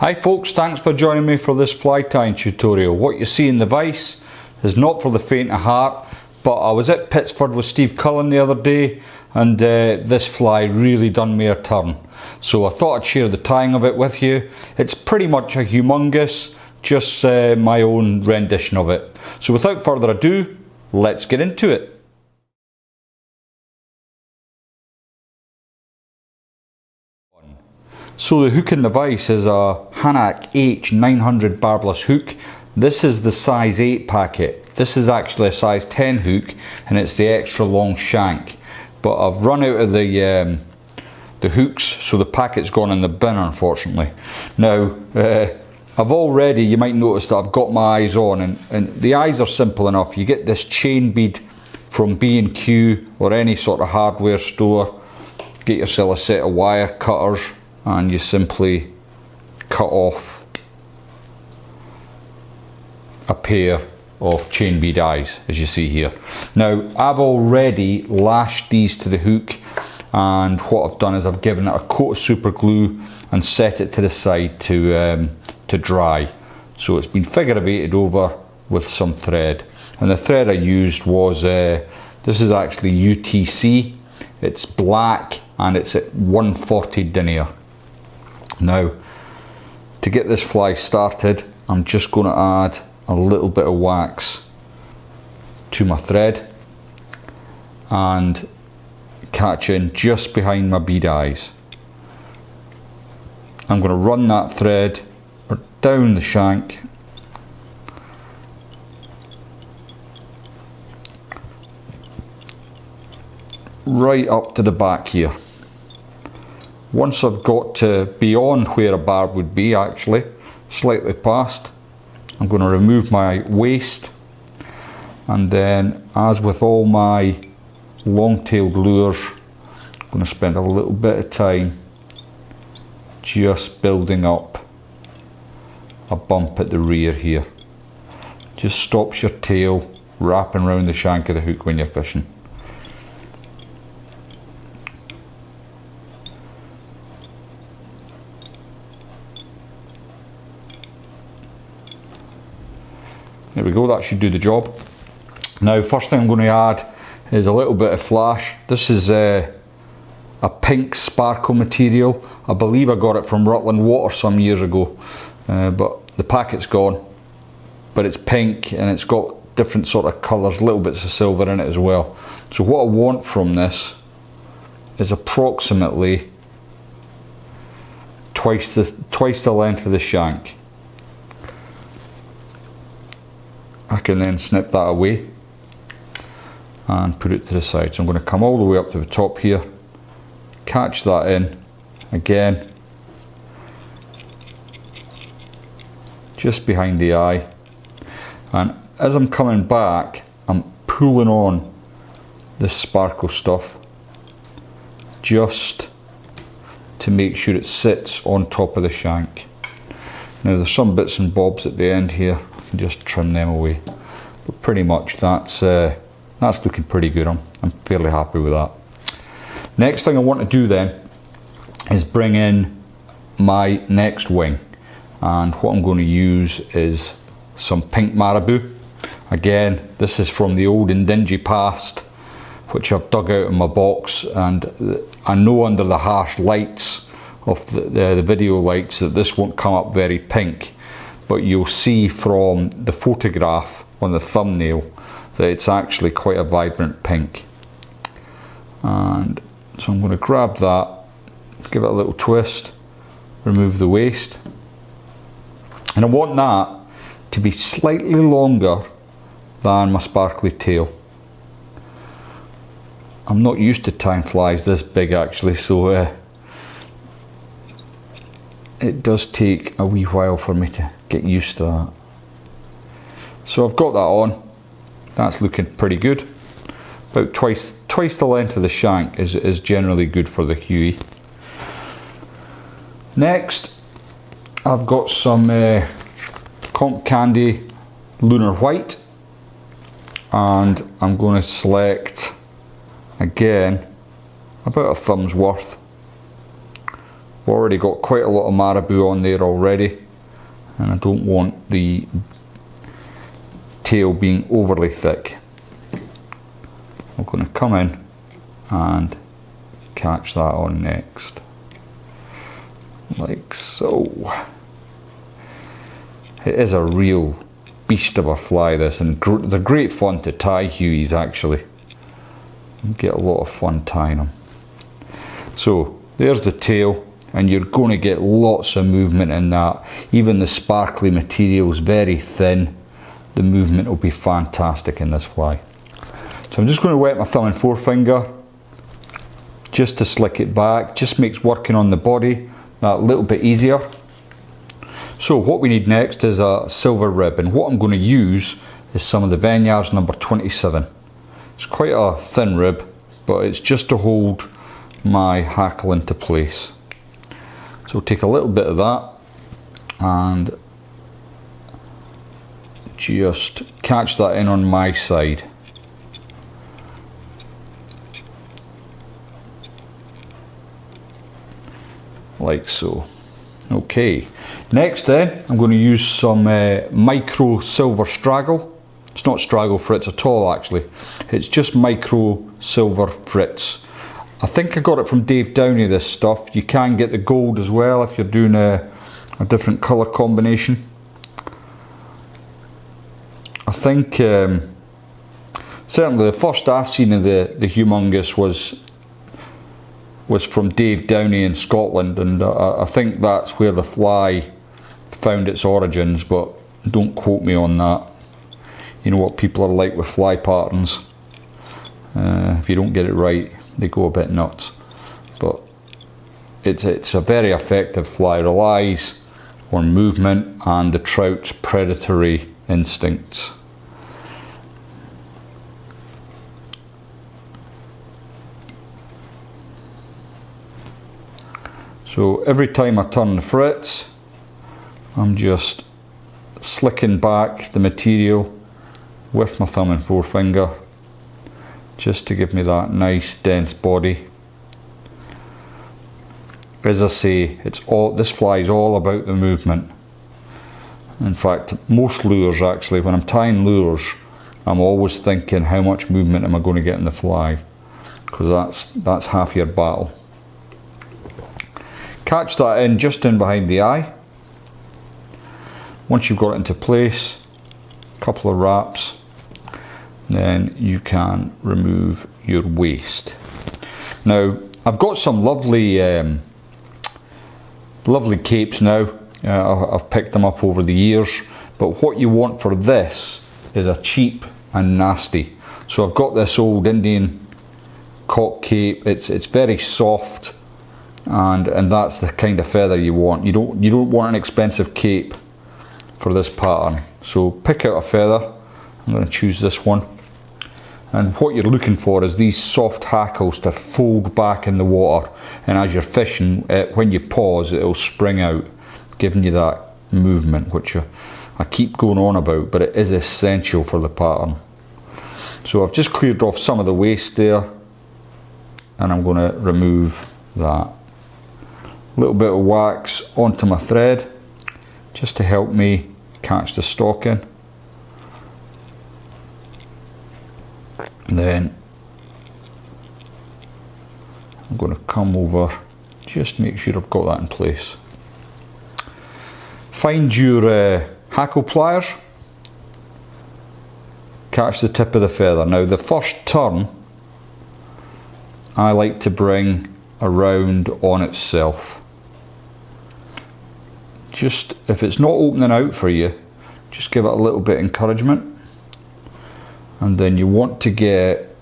Hi folks, thanks for joining me for this fly tying tutorial. What you see in the vise is not for the faint of heart, but I was at Pittsford with Steve Cullen the other day and this fly really done me a turn. So I thought I'd share the tying of it with you. It's pretty much a Humungus, just my own rendition of it. So without further ado, let's get into it. So the hook in the vise is a Hanak H950 barbless hook. This is the size 8 packet. This is actually a size 10 hook and it's the extra long shank. But I've run out of the hooks, so the packet's gone in the bin unfortunately. Now I've already, you might notice that I've got my eyes on, and the eyes are simple enough. You get this chain bead from B&Q or any sort of hardware store. Get yourself a set of wire cutters and you simply cut off a pair of chain bead eyes, as you see here. Now I've already lashed these to the hook, and what I've done is I've given it a coat of super glue and set it to the side to dry. So it's been figure eighted over with some thread, and the thread I used was this is actually UTC. It's black and it's at 140 denier. Now to get this fly started, I'm just going to add a little bit of wax to my thread and catch in just behind my bead eyes. I'm going to run that thread down the shank right up to the back here. Once I've got to beyond where a barb would be, actually slightly past, I'm going to remove my waist, and then, as with all my long-tailed lures, I'm going to spend a little bit of time just building up a bump at the rear here. Just stops your tail wrapping around the shank of the hook when you're fishing. There we go, that should do the job. Now first thing I'm going to add is a little bit of flash. This is a pink sparkle material. I believe I got it from Rutland Water some years ago, but the packet's gone. But it's pink and it's got different sort of colours, little bits of silver in it as well. So what I want from this is approximately twice the length of the shank. I can then snip that away and put it to the side. So I'm going to come all the way up to the top here, catch that in again, just behind the eye, and as I'm coming back I'm pulling on this sparkle stuff just to make sure it sits on top of the shank. Now there's some bits and bobs at the end here, I can just trim them away, but pretty much that's looking pretty good. I'm fairly happy with that. Next thing I want to do then is bring in my next wing, and what I'm going to use is some pink Marabou. Again, this is from the old and dingy past, which I've dug out of my box, and I know under the harsh lights of the video lights that this won't come up very pink, but you'll see from the photograph on the thumbnail that it's actually quite a vibrant pink. And so I'm going to grab that, give it a little twist, remove the waist, and I want that to be slightly longer than my sparkly tail. I'm not used to tying flies this big actually, so it does take a wee while for me to get used to that. So I've got that on, that's looking pretty good. About twice the length of the shank is generally good for the Huey. Next I've got some Comp Candy Lunar White, and I'm going to select again about a thumb's worth already got quite a lot of Marabou on there already, and I don't want the tail being overly thick. I'm going to come in and catch that on next, like so. It is a real beast of a fly, this, and they're great fun to tie, Hueys, actually. You get a lot of fun tying them. So there's the tail, and you're going to get lots of movement in that. Even the sparkly material is very thin. The movement will be fantastic in this fly. So I'm just going to wet my thumb and forefinger just to slick it back. Just makes working on the body that little bit easier. So what we need next is a silver rib, and what I'm going to use is some of the Venyard No22. It's quite a thin rib, but it's just to hold my hackle into place. So take a little bit of that and just catch that in on my side. Like so. Okay, next then I'm going to use some micro silver straggle. It's not straggle fritz at all, actually. It's just micro silver fritz. I think I got it from Dave Downey, this stuff. You can get the gold as well if you're doing a different colour combination. I think certainly the first I seen of the Humungus was from Dave Downey in Scotland, and I think that's where the fly found its origins, but don't quote me on that. You know what people are like with fly patterns. If you don't get it right, they go a bit nuts. But it's a very effective fly. It relies on movement and the trout's predatory instincts. So every time I turn the fritz, I'm just slicking back the material with my thumb and forefinger, just to give me that nice dense body. As I say, this fly is all about the movement. In fact, most lures, actually, when I'm tying lures, I'm always thinking how much movement am I going to get in the fly, because that's half your battle. Catch that in just in behind the eye. Once you've got it into place, a couple of wraps, then you can remove your waste. Now I've got some lovely capes now. I've picked them up over the years, but what you want for this is a cheap and nasty. So I've got this old Indian cock cape. It's very soft, and that's the kind of feather you want. You don't want an expensive cape for this pattern. So pick out a feather. I'm going to choose this one. And what you're looking for is these soft hackles to fold back in the water, and as you're fishing, when you pause, it'll spring out, giving you that movement, which I keep going on about, but it is essential for the pattern. So I've just cleared off some of the waste there, and I'm going to remove that. A little bit of wax onto my thread, just to help me catch the stock in. And then I'm going to come over, just make sure I've got that in place. Find your hackle pliers, catch the tip of the feather. Now the first turn I like to bring around on itself. Just, if it's not opening out for you, just give it a little bit of encouragement. And then you want to get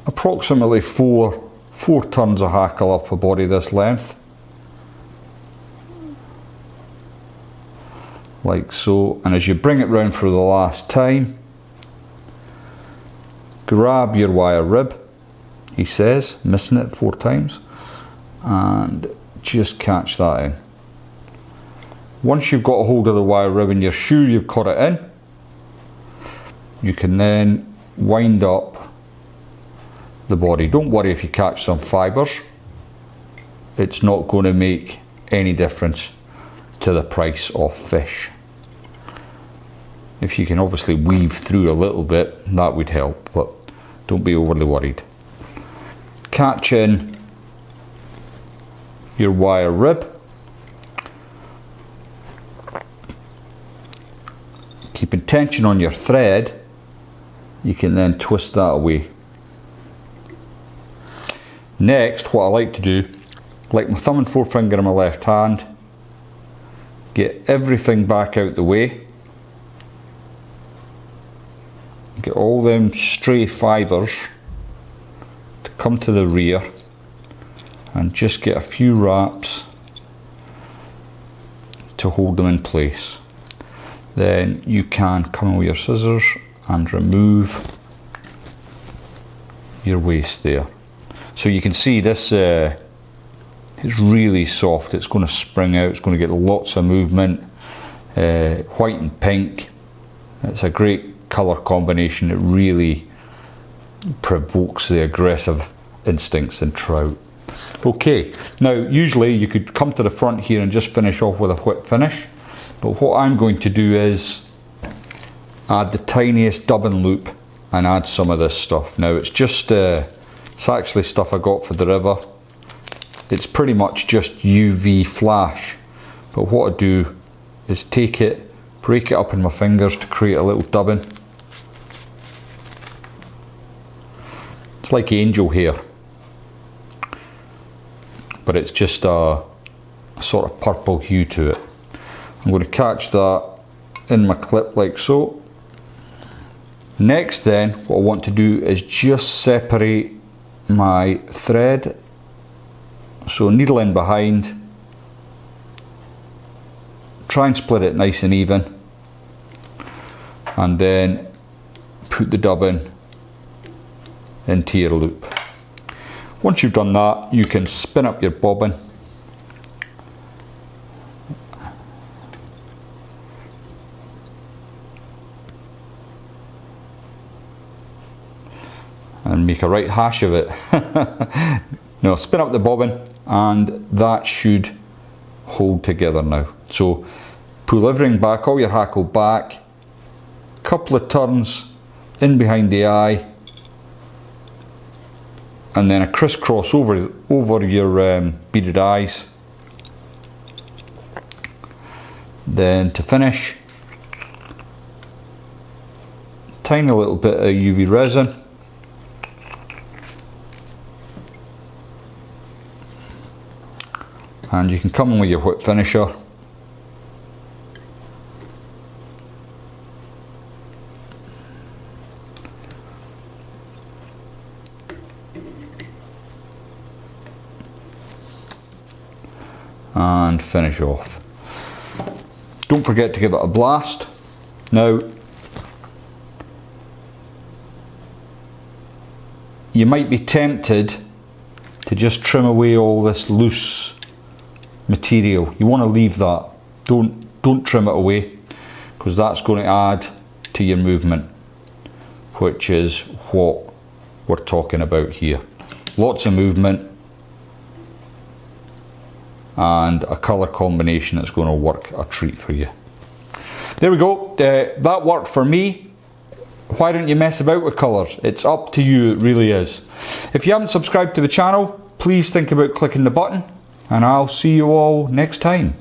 approximately four turns of hackle up a body this length, like so. And as you bring it round for the last time, grab your wire rib, he says, missing it 4 times, and just catch that in. Once you've got a hold of the wire rib and you're sure you've caught it in, you can then wind up the body. Don't worry if you catch some fibres. it's not going to make any difference to the price of fish. If you can obviously weave through a little bit, that would help, but don't be overly worried. Catch in your wire rib. Keeping tension on your thread, you can then twist that away. Next, what I like to do, like my thumb and forefinger in my left hand, get everything back out the way. Get all them stray fibres to come to the rear and just get a few wraps to hold them in place. Then you can come in with your scissors and remove your waste there. So you can see this it's really soft, it's going to spring out, it's going to get lots of movement, white and pink. It's a great colour combination. It really provokes the aggressive instincts in trout. Okay, now usually you could come to the front here and just finish off with a whip finish, but what I'm going to do is add the tiniest dubbing loop and add some of this stuff. Now it's just it's actually stuff I got for the river. It's pretty much just UV flash, but what I do is take it, break it up in my fingers to create a little dubbing. It's like angel hair, but it's just a sort of purple hue to it. I'm going to catch that in my clip like so. Next then, what I want to do is just separate my thread. So needle in behind, try and split it nice and even, and then put the dubbing into your loop. Once you've done that, you can spin up your bobbin and make a right hash of it. No, spin up the bobbin and that should hold together now. So pull everything back, all your hackle back, couple of turns in behind the eye, and then a crisscross over your beaded eyes. Then to finish, tiny little bit of UV resin. And you can come in with your whip finisher. And finish off. Don't forget to give it a blast. Now, you might be tempted to just trim away all this loose material. You want to leave that. Don't trim it away, because that's going to add to your movement, which is what we're talking about here. Lots of movement and a colour combination that's going to work a treat for you. There we go. That worked for me. Why don't you mess about with colours? It's up to you, it really is. If you haven't subscribed to the channel, please think about clicking the button, and I'll see you all next time.